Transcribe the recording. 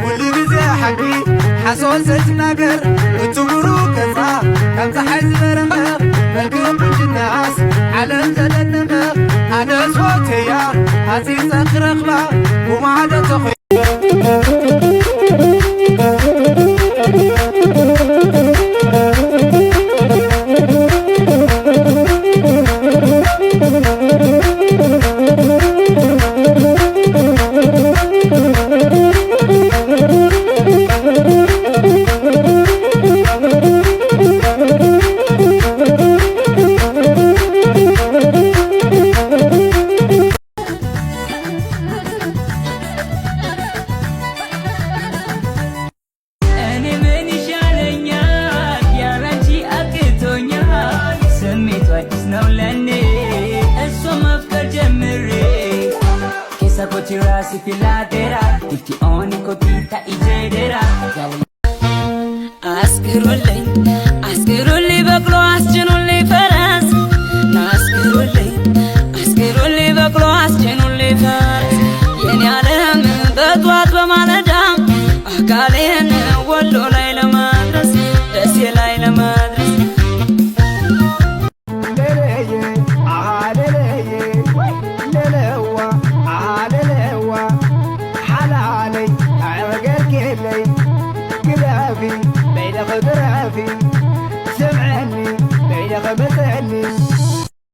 كل جزء حكي حسون ستناقر وتقولوا كذا كم تحز برمخ ملكم كل الناس علم زلنمخ أنا صوتي يا هاتي سخر أخبار وما عدا تخي አስክሩልኝ በቅሎ አስጭኑልኝ ፈረስ አስክሩልኝ በቅሎ አስጭኑልኝ ፈረስ የኔ ዓለም በጧት በማለዳ አካሌን ወሎ ላይ ለማድረስ ደሴ ላይ ለማድረስ سمعني